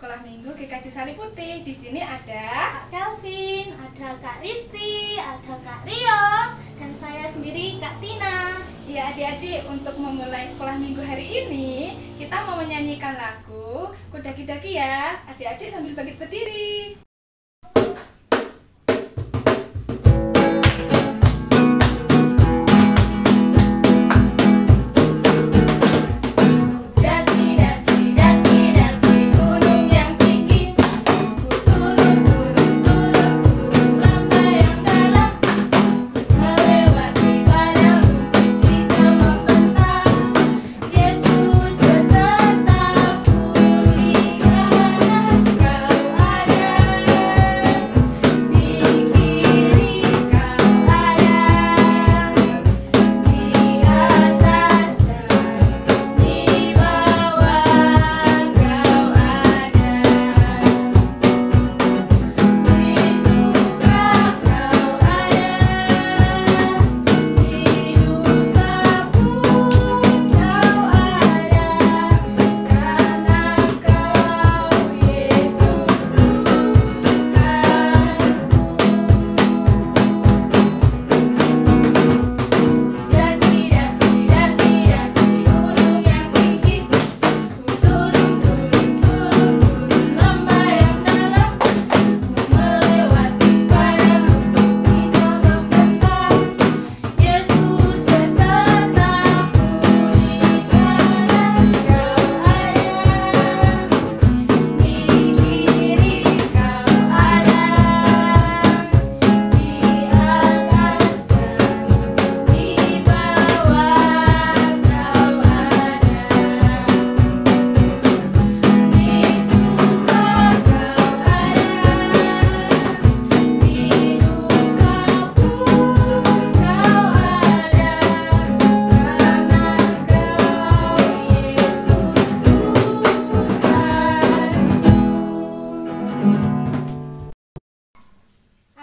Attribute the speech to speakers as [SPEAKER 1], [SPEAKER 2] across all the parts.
[SPEAKER 1] Sekolah Minggu GKJ Sali Putih. Di sini ada
[SPEAKER 2] Kak Kelvin, ada Kak Risti, ada Kak Rio, dan saya sendiri Kak Tina.
[SPEAKER 1] Ya adik-adik, untuk memulai sekolah minggu hari ini kita mau menyanyikan lagu Kudaki-daki ya. Adik-adik sambil bangkit berdiri.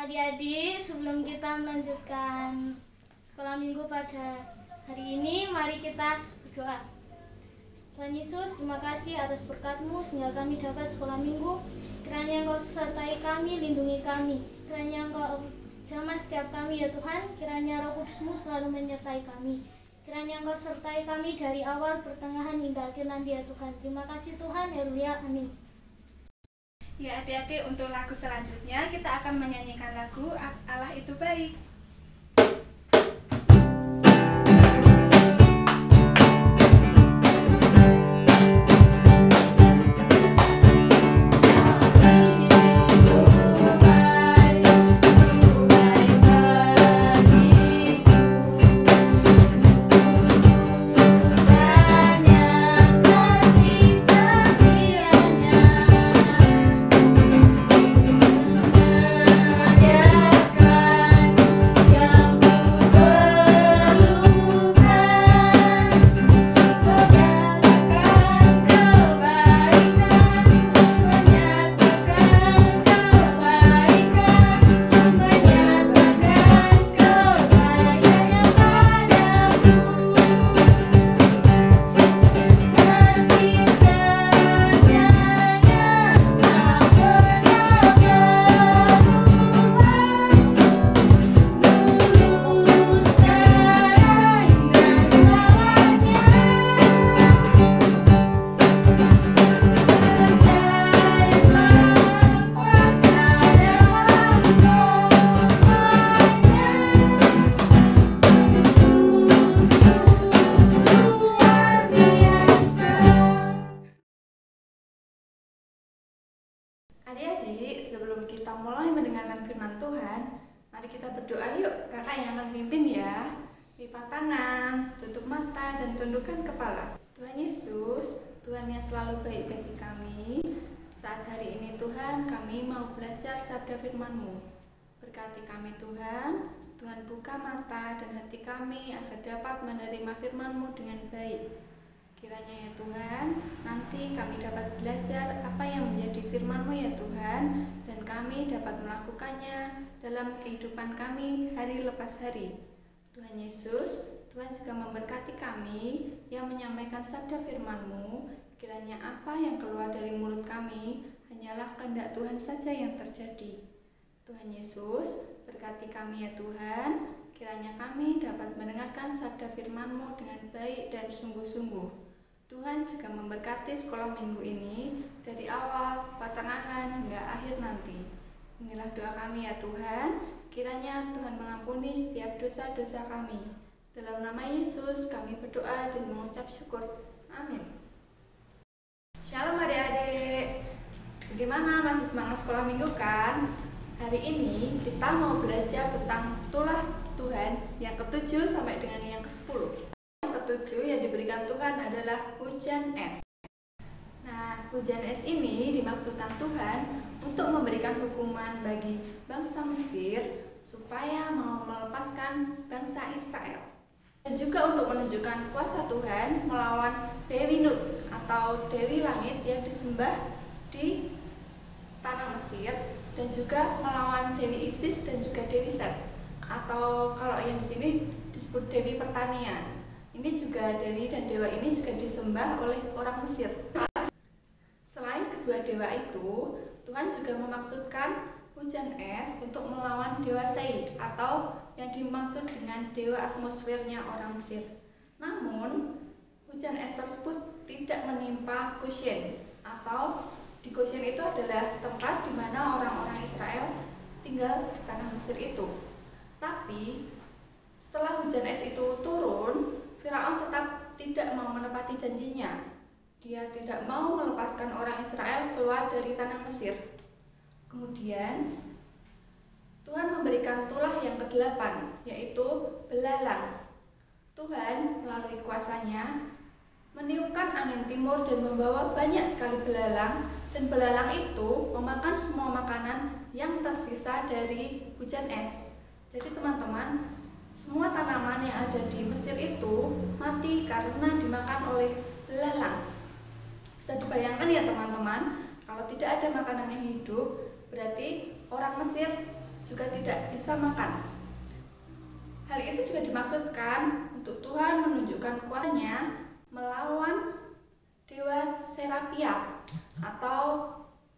[SPEAKER 2] Adik-adik, sebelum kita melanjutkan sekolah minggu pada hari ini, mari kita berdoa. Tuhan Yesus, terima kasih atas berkat-Mu sehingga kami dapat sekolah minggu. Kiranya Engkau sertai kami, lindungi kami. Kiranya Engkau jamah setiap kami ya Tuhan. Kiranya Roh Kudus-Mu selalu menyertai kami. Kiranya Engkau sertai kami dari awal, pertengahan, hingga akhir nanti ya Tuhan. Terima kasih Tuhan, haleluya, amin.
[SPEAKER 1] Ya adik-adik, untuk lagu selanjutnya kita akan menyanyikan lagu Allah Itu Baik. Adik-adik, sebelum kita mulai mendengarkan firman Tuhan, mari kita berdoa yuk. Kakak yang akan pimpin ya. Lipat tangan, tutup mata, dan tundukkan kepala. Tuhan Yesus, Tuhan yang selalu baik bagi kami. Saat hari ini Tuhan, kami mau belajar sabda firman-Mu. Berkati kami Tuhan, Tuhan buka mata dan hati kami agar dapat menerima firman-Mu dengan baik. Kiranya ya Tuhan, nanti kami dapat belajar apa yang menjadi firman-Mu ya Tuhan, dan kami dapat melakukannya dalam kehidupan kami hari lepas hari. Tuhan Yesus, Tuhan juga memberkati kami yang menyampaikan sabda firman-Mu. Kiranya apa yang keluar dari mulut kami hanyalah kehendak Tuhan saja yang terjadi. Tuhan Yesus, berkati kami ya Tuhan. Kiranya kami dapat mendengarkan sabda firman-Mu dengan baik dan sungguh-sungguh. Tuhan juga memberkati sekolah minggu ini dari awal, pertengahan, hingga akhir nanti. Inilah doa kami ya Tuhan, kiranya Tuhan mengampuni setiap dosa-dosa kami. Dalam nama Yesus kami berdoa dan mengucap syukur. Amin. Shalom adik-adik. Bagaimana, masih semangat sekolah minggu kan? Hari ini kita mau belajar tentang tulah Tuhan yang ke-7 sampai dengan yang ke-10. Ketujuh yang diberikan Tuhan adalah hujan es. Nah, hujan es ini dimaksudkan Tuhan untuk memberikan hukuman bagi bangsa Mesir supaya mau melepaskan bangsa Israel. Dan juga untuk menunjukkan kuasa Tuhan melawan Dewi Nut atau Dewi Langit yang disembah di tanah Mesir, dan juga melawan Dewi Isis dan juga Dewi Set, atau kalau yang di sini disebut Dewi Pertanian. Ini juga dewi dan dewa ini juga disembah oleh orang Mesir. Selain kedua dewa itu, Tuhan juga memaksudkan hujan es untuk melawan dewa Sei atau yang dimaksud dengan dewa atmosfernya orang Mesir. Namun, hujan es tersebut tidak menimpa Goshen, atau di Goshen itu adalah tempat di mana orang-orang Israel tinggal di tanah Mesir itu. Tapi, setelah hujan es itu turun, Firaun tetap tidak mau menepati janjinya. Dia tidak mau melepaskan orang Israel keluar dari tanah Mesir. Kemudian Tuhan memberikan tulah yang ke-8, yaitu belalang. Tuhan melalui kuasanya meniupkan angin timur dan membawa banyak sekali belalang, dan belalang itu memakan semua makanan yang tersisa dari hujan es. Jadi teman-teman, semua tanaman yang ada di Mesir itu mati karena dimakan oleh belalang. Bisa dibayangkan ya teman-teman, kalau tidak ada makanan yang hidup, berarti orang Mesir juga tidak bisa makan. Hal itu juga dimaksudkan untuk Tuhan menunjukkan kuasanya melawan dewa Serapia atau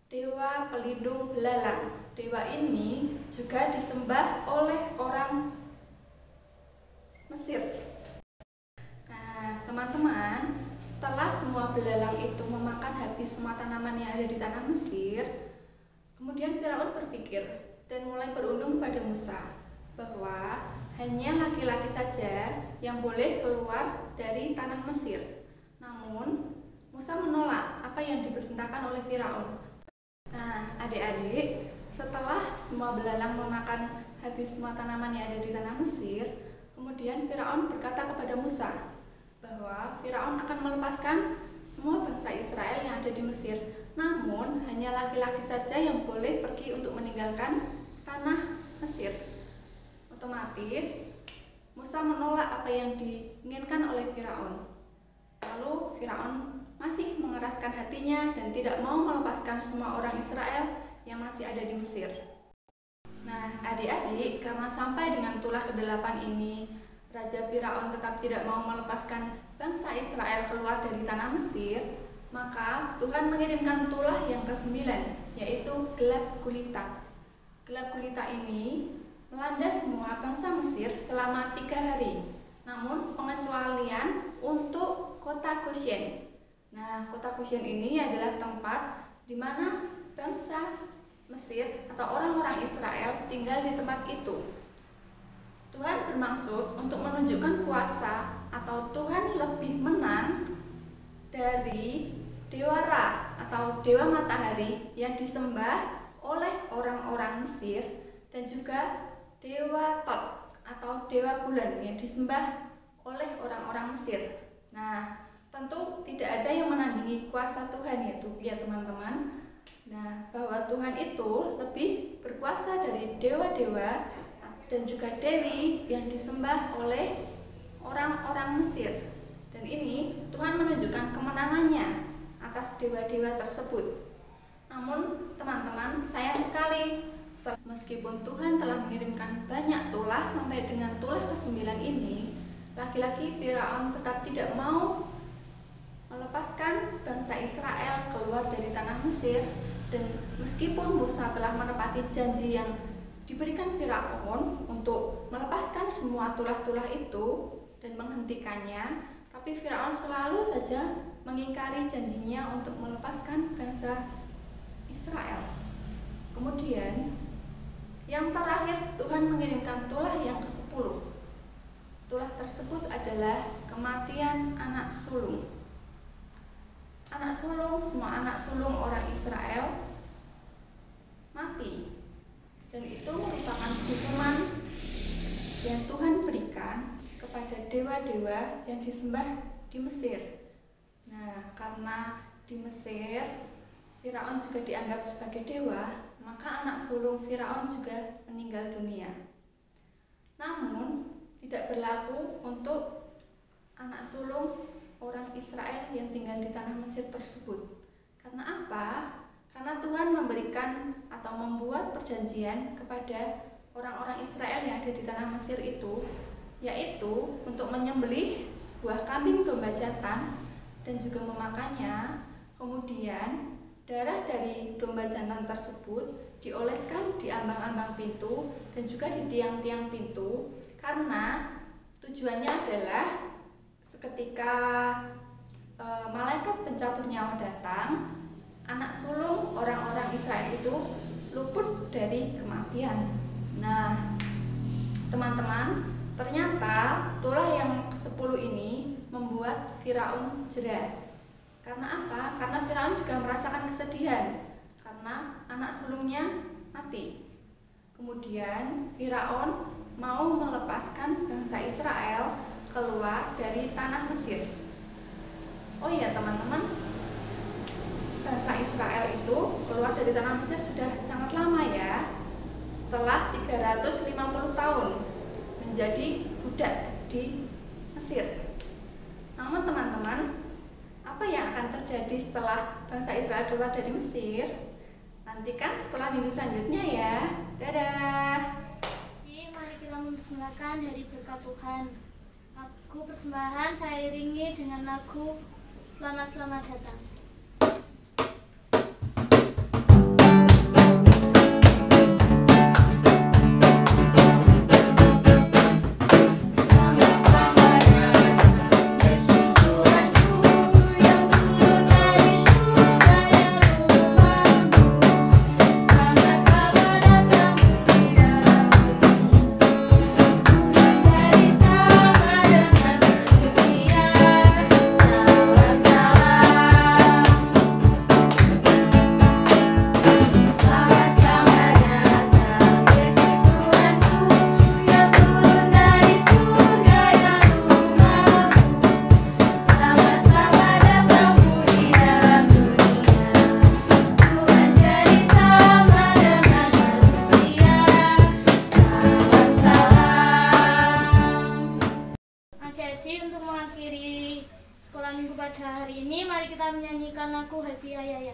[SPEAKER 1] dewa pelindung belalang. Dewa ini juga disembah oleh orang Mesir. Nah, teman-teman, setelah semua belalang itu memakan habis semua tanaman yang ada di tanah Mesir, kemudian Firaun berpikir dan mulai berunding kepada Musa bahwa hanya laki-laki saja yang boleh keluar dari tanah Mesir. Namun, Musa menolak apa yang diperintahkan oleh Firaun. Nah, adik-adik, setelah semua belalang memakan habis semua tanaman yang ada di tanah Mesir, kemudian Firaun berkata kepada Musa bahwa Firaun akan melepaskan semua bangsa Israel yang ada di Mesir. Namun, hanya laki-laki saja yang boleh pergi untuk meninggalkan tanah Mesir. Otomatis, Musa menolak apa yang diinginkan oleh Firaun. Lalu Firaun masih mengeraskan hatinya dan tidak mau melepaskan semua orang Israel yang masih ada di Mesir. Nah, adik-adik, karena sampai dengan tulah ke-8 ini, Raja Firaun tetap tidak mau melepaskan bangsa Israel keluar dari tanah Mesir, maka Tuhan mengirimkan tulah yang ke-9, yaitu gelap gulita. Gelap gulita ini melanda semua bangsa Mesir selama 3 hari. Namun, pengecualian untuk kota Goshen. Nah, kota Goshen ini adalah tempat di mana bangsa Mesir atau orang-orang Israel tinggal di tempat itu. Tuhan bermaksud untuk menunjukkan kuasa atau Tuhan lebih menang dari dewa Ra atau dewa matahari yang disembah oleh orang-orang Mesir, dan juga dewa Tot atau dewa bulan yang disembah oleh orang-orang Mesir. Nah, tentu tidak ada yang menandingi kuasa Tuhan ya teman-teman. Nah, bahwa Tuhan itu lebih berkuasa dari dewa-dewa dan juga dewi yang disembah oleh orang-orang Mesir. Dan ini Tuhan menunjukkan kemenangannya atas dewa-dewa tersebut. Namun teman-teman, sayang sekali, meskipun Tuhan telah mengirimkan banyak tulah sampai dengan tulah ke-9 ini, laki-laki Firaun tetap tidak mau melepaskan bangsa bangsa Israel keluar dari tanah Mesir, dan meskipun Musa telah menepati janji yang diberikan Firaun untuk melepaskan semua tulah-tulah itu dan menghentikannya, tapi Firaun selalu saja mengingkari janjinya untuk melepaskan bangsa Israel. Kemudian yang terakhir, Tuhan mengirimkan tulah yang ke-10. Tulah tersebut adalah kematian anak sulung. Anak sulung, semua anak sulung orang Israel mati. Dan itu merupakan hukuman yang Tuhan berikan kepada dewa-dewa yang disembah di Mesir. Nah, karena di Mesir Firaun juga dianggap sebagai dewa, maka anak sulung Firaun juga meninggal dunia. Namun, tidak berlaku untuk anak sulung orang Israel yang tinggal di tanah Mesir tersebut. Karena apa? Karena Tuhan memberikan atau membuat perjanjian kepada orang-orang Israel yang ada di tanah Mesir itu, yaitu untuk menyembelih sebuah kambing domba jantan dan juga memakannya. Kemudian darah dari domba jantan tersebut dioleskan di ambang-ambang pintu dan juga di tiang-tiang pintu, karena tujuannya adalah seketika malaikat pencabut nyawa datang, anak sulung orang-orang Israel itu luput dari kematian. Nah, teman-teman, ternyata tulah yang ke-10 ini membuat Firaun jera. Karena apa? Karena Firaun juga merasakan kesedihan karena anak sulungnya mati. Kemudian Firaun mau melepaskan bangsa Israel keluar dari tanah Mesir. Oh iya teman-teman, bangsa Israel itu keluar dari tanah Mesir sudah sangat lama ya. Setelah 350 tahun menjadi budak di Mesir. Namun teman-teman, apa yang akan terjadi setelah bangsa Israel keluar dari Mesir? Nantikan sekolah minggu selanjutnya ya. Dadah.
[SPEAKER 2] Mari kita mempersembahkan dari berkat Tuhan. Lagu persembahan saya iringi dengan lagu Selamat Datang. Untuk mengakhiri sekolah minggu pada hari ini, mari kita menyanyikan lagu Happy Ayaya.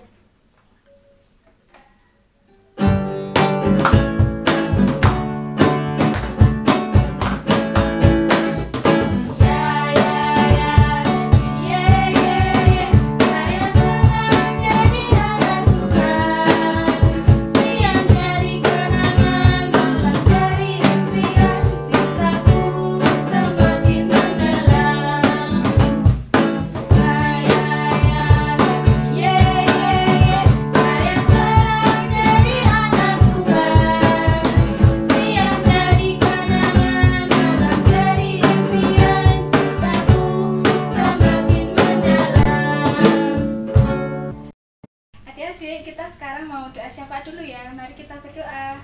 [SPEAKER 2] Kita sekarang mau doa syafaat dulu ya. Mari kita berdoa.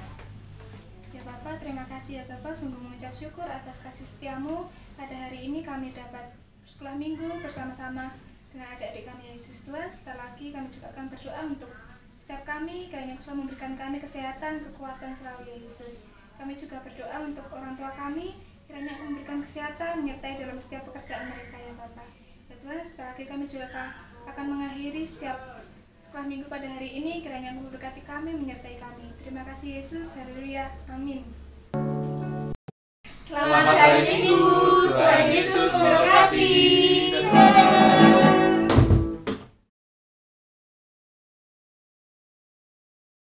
[SPEAKER 2] Ya Bapak, terima kasih ya Bapak, sungguh mengucap syukur atas kasih setiamu. Pada hari ini kami dapat sekolah minggu bersama-sama dengan adik-adik kami Yesus Tuhan. Setelah lagi kami juga akan berdoa untuk setiap kami, kiranya Kau memberikan kami kesehatan, kekuatan selalu ya Yesus. Kami juga berdoa untuk orang tua kami, kiranya Kau memberikan kesehatan, menyertai dalam setiap pekerjaan mereka ya Bapak. Ya Tuhan, setelah lagi kami juga akan mengakhiri setiap sekolah minggu pada hari ini, kiranya Engkau memberkati kami, menyertai kami. Terima kasih Yesus, haleluya, amin. Selamat hari Minggu, Tuhan Yesus memberkati.